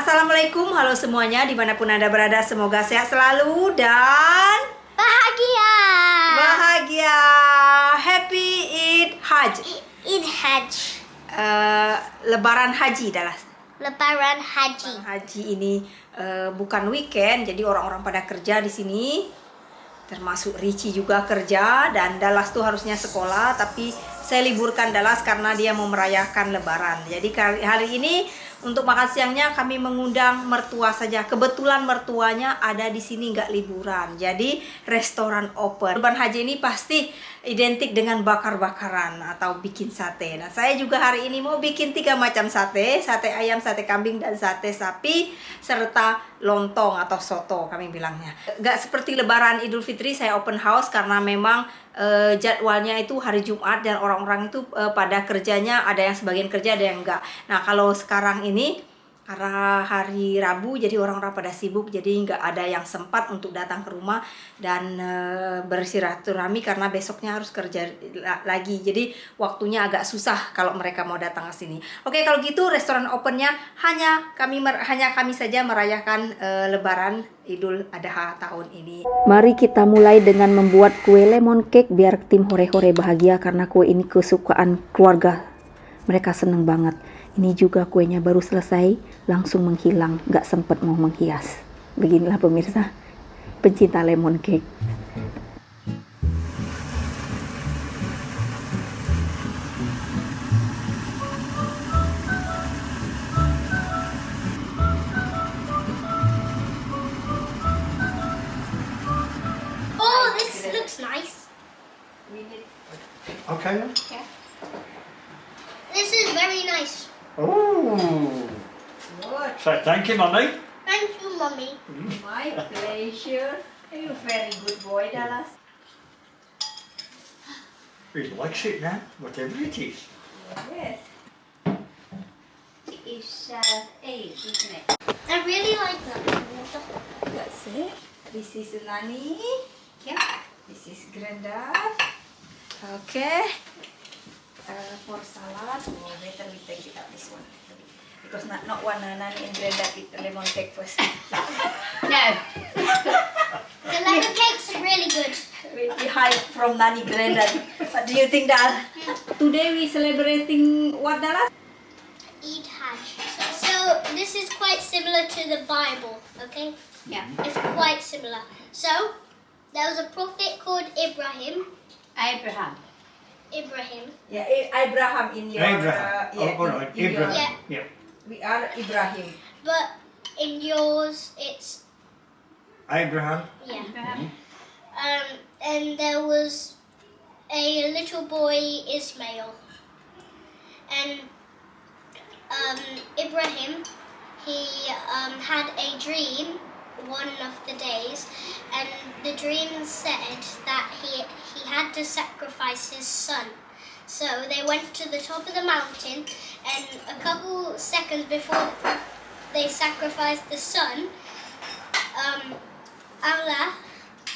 Assalamualaikum, halo semuanya dimanapun Anda berada, semoga sehat selalu dan bahagia. Happy Eid Haji. Eid Haji. Lebaran Haji adalah. Lebaran Haji. Haji ini bukan weekend, jadi orang-orang pada kerja di sini. Termasuk Richie juga kerja dan Dallas tuh harusnya sekolah, tapi saya liburkan Dallas karena dia mau merayakan Lebaran. Jadi hari ini untuk makan siangnya kami mengundang mertua saja. Kebetulan mertuanya ada di sini, nggak liburan. Jadi restoran open. Lebaran Haji ini pasti identik dengan bakar-bakaran atau bikin sate. Nah, saya juga hari ini mau bikin 3 macam sate. Sate ayam, sate kambing, dan sate sapi. Serta lontong atau soto kami bilangnya. Nggak seperti Lebaran Idul Fitri saya open house karena memang jadwalnya itu hari Jumat dan orang-orang itu pada kerjanya, ada yang sebagian kerja, ada yang enggak. Nah, kalau sekarang ini karena hari Rabu jadi orang-orang pada sibuk, jadi nggak ada yang sempat untuk datang ke rumah dan bersiraturahmi karena besoknya harus kerja lagi. Jadi waktunya agak susah kalau mereka mau datang ke sini. Oke, kalau gitu restoran opennya hanya kami saja merayakan Lebaran Idul Adha tahun ini. Mari kita mulai dengan membuat kue lemon cake biar tim hore-hore bahagia karena kue ini kesukaan keluarga. Mereka seneng banget. Ini juga kuenya baru selesai, langsung menghilang, nggak sempet mau menghias. Beginilah pemirsa, pencinta lemon cake. Oh, this looks nice. Okay. Yeah. This is very nice. Oh. Good. So thank you, Mummy. Thank you, Mummy. My pleasure. You're a very good boy, Dallas. He likes it now, whatever it is. Yes. It's 8, isn't it? I really like that. That's it. This is Nani. Yeah. This is Granddad. Okay. For salad, better we take it out this one. Because not one Nani and Granddad eat the lemon cake first. No. The lemon cake's really good. We hide from Nani Granddad. What do you think, Dad? Today we celebrating what, Dallas? Eid Haji. So this is quite similar to the Bible, okay? Yeah. It's quite similar. So there was a prophet called Ibrahim. Abraham. Yeah, Abraham in your. Abraham. All right. in your- Abraham. Yeah. Yep. We are Ibrahim. But in yours, it's Abraham. yeah. Abraham. And there was a little boy Ismail, and Ibrahim, he had a dream one of the days, and the dream said that he had to sacrifice his son. So they went to the top of the mountain, and a couple seconds before they sacrificed the son, Allah,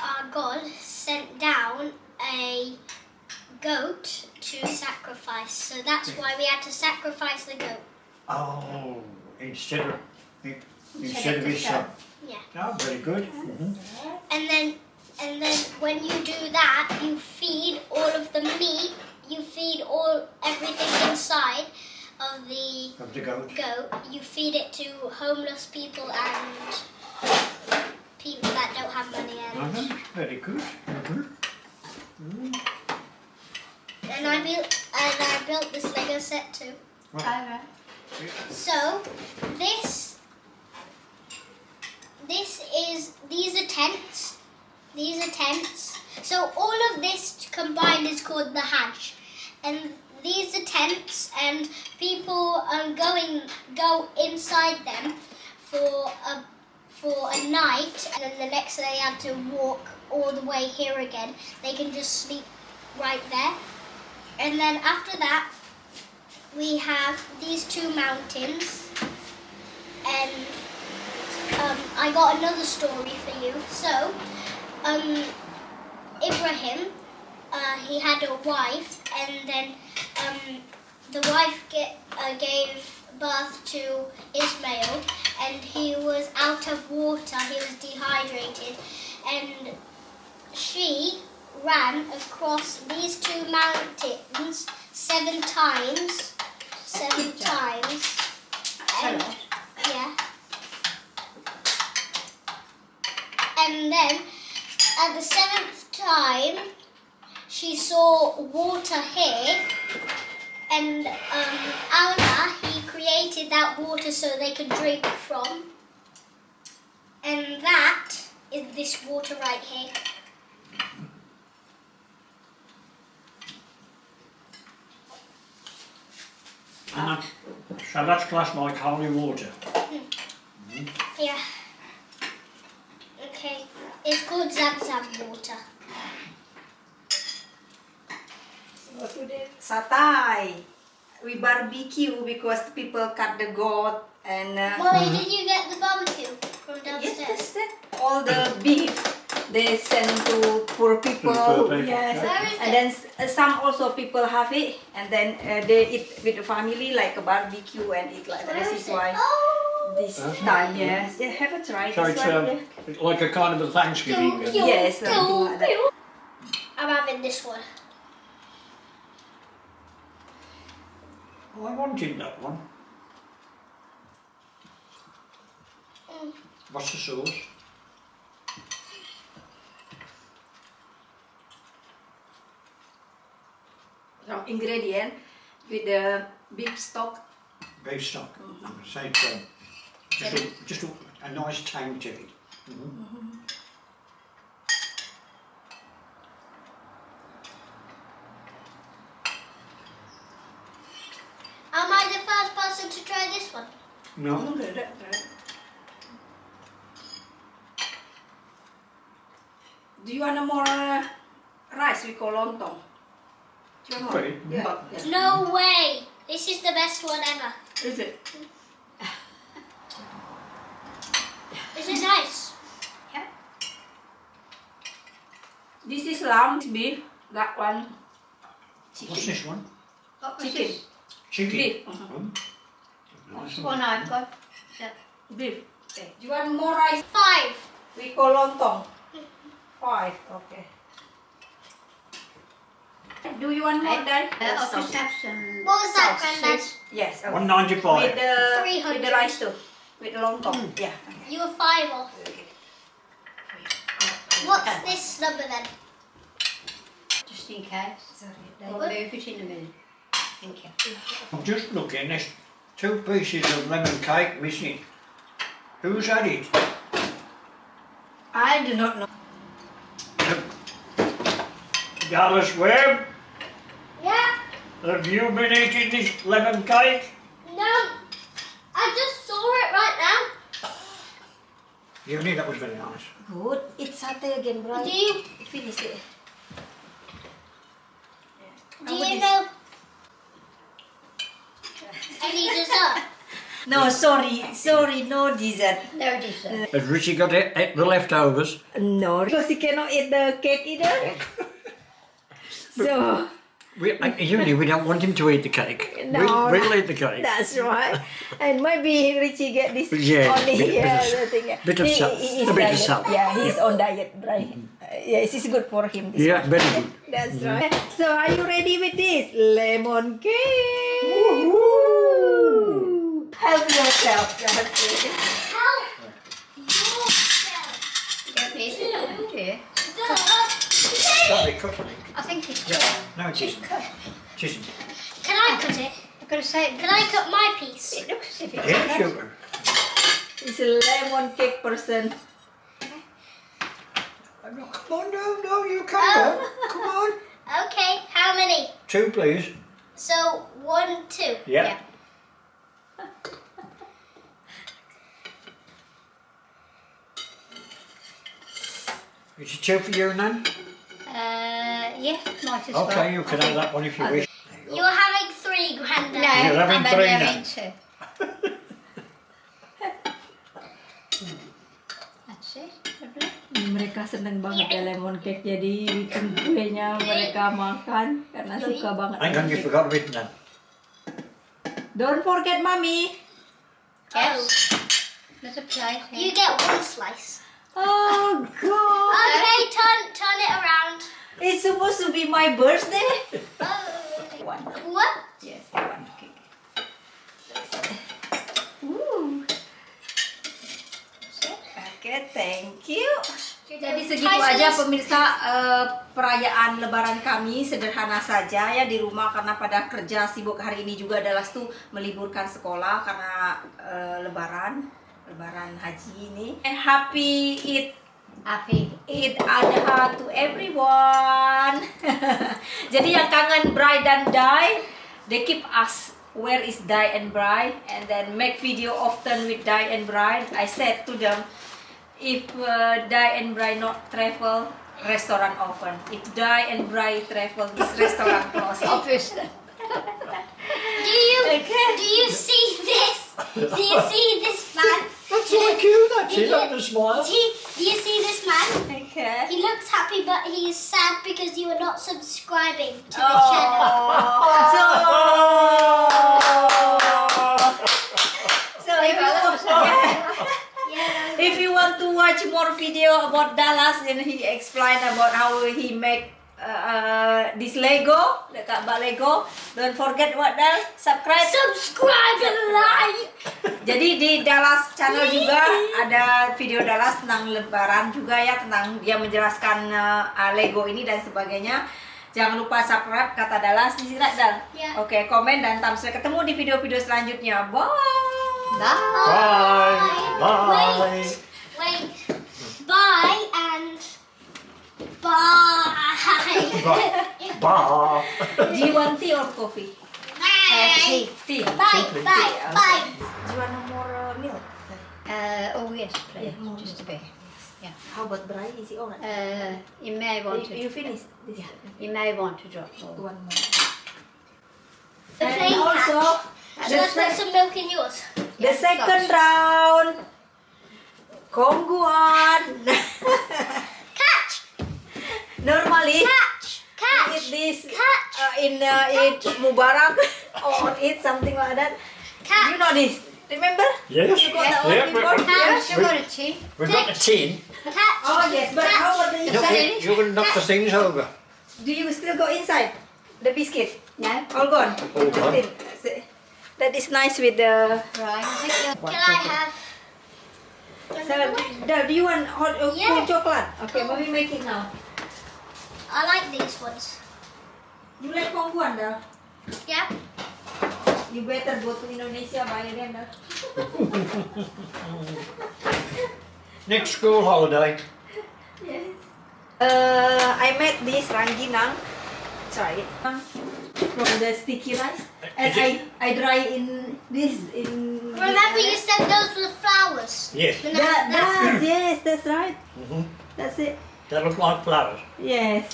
our God, sent down a goat to sacrifice. So that's why we had to sacrifice the goat. Oh, instead of of his the son. Yeah. Oh, very good. And then when you do that, you feed all of the meat, you feed everything inside of the Of the goat. goat. You feed it to homeless people and people that don't have money. Very good. And I built this Lego set too. Alright. So these are tents. These are tents. So all of this combined is called the Hajj, and these are tents, and people go inside them for a night, and then the next day they have to walk all the way here again. They can just sleep right there, and then after that we have these 2 mountains, and I got another story for you. So Ibrahim, he had a wife, and then the wife gave birth to Ismail, and of water. He was dehydrated, and she ran across these two mountains 7 times. 7 times. And, yeah. And then at the 7th time, she saw water here, and Allah, he created that water so they could drink from. And that is this water right here. So that's classed like holy water. Yeah. Okay. It's called Zam-Zam water. So today satay. We barbecue because people cut the goat and Molly, did you get the barbecue from downstairs? yes, all the beef they send to poor people. poor people. Yes, Where is and then some also people have it, and then they eat with the family like a barbecue and eat like that. This is why Oh. this time, yes, yeah, have a try. So This it's one, yeah. like a kind of a Thanksgiving. Yes, something like that. I'm having this one. Oh, I wanted that one. What's the sauce? Some ingredient with the beef stock. Beef stock. Say just a nice tang to it. Am I the first person to try this one? No. Do you want more rice? We call lontong. Do you want more? Great. Yeah. No way! This is the best one ever. Is it? Is it nice? Yeah. This is lamb, beef. That one, chicken. What's this one? What was Chicken. this? Chicken. Beef. Nice One I've got. Beef. Okay. Do you want more rice? 5. We call lontong. 5. Okay. Do you want more, Dad? I'll just have some. What was that, Sauce. Grandad? Yes. Okay. 195. With the 300. rice too. With the lontong. Yeah. You were 5 off. What's this number then? Just in case. Sorry. We'll move it in a minute. Thank you. I'm just looking, there's 2 pieces of lemon cake missing. Who's had it? I do not know. Dallas Webb, Yeah? have you been eating this lemon cake? No. I just saw it right now. Yuni, that was very nice. Good. It's satay again, bro. Do you Finish it. do you know any dessert? No, sorry, no dessert. No dessert. Has Richie got the leftovers? No, because he cannot eat the cake either. So, Yuni, we don't want him to eat the cake. No, we'll eat the cake. that's right. And maybe Richie get this Yeah, only bit of the thing. bit of He- salt. he is A bit of diet. salt. Yeah, he's on diet, right? Yes, it's good for him. This Yeah, one. very good. That's right. So, are you ready with this lemon cake? Help yourself. That's it. Help yourself. Don't be dear. Sorry, cut it. I think it's Yeah. cut. No, it isn't. It isn't. Can I cut it? I've got to say, Can I cut my piece? it looks as if it's Yeah, cut. sugar. He's a lemon cake person. No, come on, no, you can't. Come on. Okay, how many? 2, please. So 1, 2. Yeah. Is it 2 for you, Nan? Yeah, might as well. Okay, you can have that one if you wish. There you go. You're having 3, Grandad. No, You're having I'm three only now. having 2. That's it. Lovely. Mereka seneng banget ya lemon cake, jadi bikin kuenya mereka makan karena suka banget. Hang on, you forgot it, Nan. Don't forget, mommy. Yes. There's a plate here. You get one slice. Oh God! Okay, turn it around. It's supposed to be my birthday. Oh. One. What? Yes, one cake. Ooh. Okay, thank you. Jadi segitu aja pemirsa perayaan Lebaran kami, sederhana saja ya di rumah karena pada kerja sibuk. Hari ini juga adalah meliburkan sekolah karena Lebaran haji ini. Happy Eid Adha to everyone. Jadi yang kangen bride dan dye, they keep us where is dye and bride, and then make video often with dye and bride. I said to them, if dye and bride not travel, restaurant open. If dye and bride travel, this restaurant close. Obviously. Do you see this? Do you see this man? That's like you, that's it, on the smile. Do you see this man? Okay. He looks happy, but he's sad because you are not subscribing to the channel. So if you want to watch more video about Dallas, then he explained about how he make this Lego, dekat bak Lego. Don't forget what Dal, subscribe. Subscribe and like. Jadi di Dallas channel juga ada video Dallas tentang Lebaran juga ya, tentang dia menjelaskan Lego ini dan sebagainya. Jangan lupa subscribe kata Dallas di sini Dal. Ya. Oke, komen dan thumbs up. Ketemu di video-video selanjutnya. Bye. Bye. Bye. Wait. Bye and bye. Bye. Do you want tea or coffee? Bye. Tea. Bye. Bye. Bye. Do you want more milk? Oh yes, please. Yeah, more Just a bit. Yeah. How about Brai? Is it alright? You may want to. You finish this? Yeah. You may want to drop more. One more. The And plain also, Should I put some milk in yours? the second round. Kongguan. Catch! Normally, Catch! Catch! eat this Catch! in eat Mubarak or eat something like that. Catch! You know this? Remember? Yes. You got that one Yeah, before? but- Yeah. Have you got a tea? We've got the tin. Catch! Oh yes, but how about the You're inside? going to knock the things over. Do you still go inside? The biscuit? No. All gone? All gone. That is nice with the... Right. Can I have... So, do you want hot Yeah. cold chocolate? Okay, what we making now? I like these ones. You like Kongguan, Dal? Yeah? You better go to Indonesia buy again, Dal. Next school holiday. Yes. I made this rangginang. Try it. From the sticky rice. And Is it- I dry in this in. Remember you said those were flowers? Yes. Yes, that's right. Mhm. That's it. They look like flowers. Yes.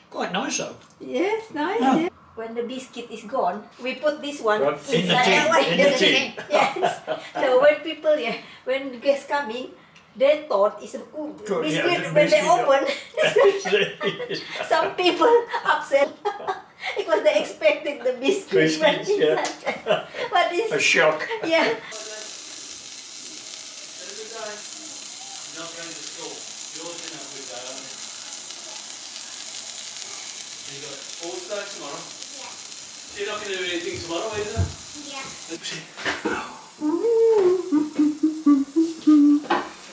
Quite nice though. Yes, nice. Ah. Yeah. When the biscuit is gone, we put this one Right, in the inside. tin, in the tin. Yes. So when people, when guests coming, they thought it's a Good, yeah, biscuit. the When they biscuit, yeah. open, some people upset. Because they expected the biscuit. Biscuits, yeah. But A it's shock. yeah. Not going to school. Yours in a good day, aren't you? You got sports day tomorrow. Yeah. So you're not going to do anything tomorrow, either? Yeah. Let's see.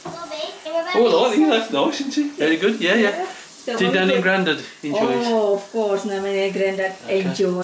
Bobby, remember Oh, I you think said- that's nice, isn't it? Very good, yeah, yeah. So Did when Danny we and put- Grandad enjoy it? Oh, of course, Namanya Granddad Okay. enjoy.